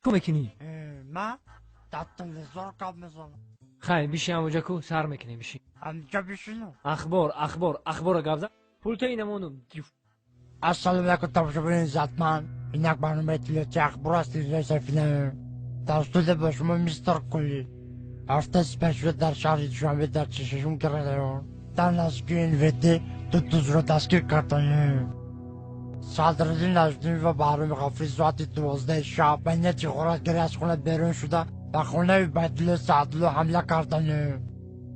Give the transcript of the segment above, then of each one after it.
کو میکنی؟ من در تلویزیون کار میزنم. خیلی بیشی همونجا کو سر میکنی بیشی. همونجا بشینم. اخبار گابزا. پول تو اینمونو. السلام علیکم تماشاگران عزتمند. اینک برنامه تلویزیون اخبار است تلویزیون فیلم. توسط به شما میستر کلی. هفته سپشل در شهر دوشنبه در چششون کرده. در نزدیکی انویتی دوز رو دستگیر کردن. صدراعظم نجمی و بهرام غفوری ساعت 12 شب بین تظاهراتگری از خونه بیرون شده و خونه عبیدالله سعدالله حمله کردند.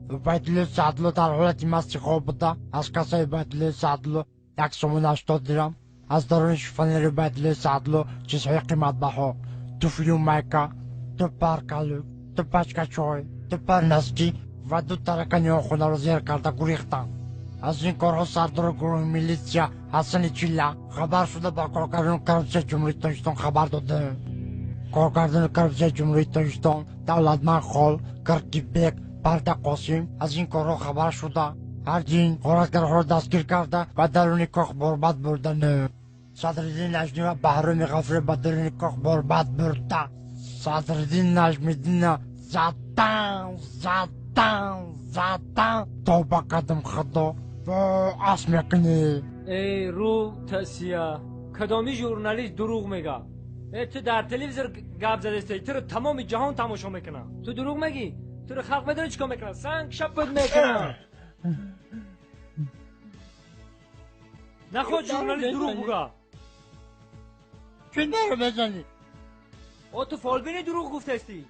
عبیدالله سعدالله در حالت مست خواب بوده. از کاسه عبیدالله سعدالله 180 درم، از درون شیفانیر عبیدالله سعدالله چیزهای قیمت بها، دو فیلم میکه، دو پرکلو، دو پشکه چای، دو پرنسکی و دو ترکانی خونه را زیر کرده گریختند. از این کارها سردار گروه میلیسیا حسن چیلا خبر شده با کارگردان کرپسه جمهوری تاجیکستان خبر داده. کارگردان کرپسه جمهوری تاجیکستان دولتمند خال کرکیبک برده قاسم از این کارها خبر شده. هرچین غارتگرها را دستگیر کرده و درون کاخ برباد بردن. صدراعظم نجمی و بهرام غفوری به درون کاخ برباد برده. صدراعظم نجمیدین زدن توبه قدم خدا و عصر میکنی. ای رو تسیه کدامی ژورنالیست دروغ میگه؟ تو در تلویزیون گپ زده استی تو رو تمام جهان تماشا میکنه. تو دروغ میگی؟ تو رو خلق بدونه چیکار میکنه؟ سنگ شب بود میکنه. نخود ژورنالیست دروغ بگه. چه داره بزنی؟ تو فالبینی دروغ گفته استی.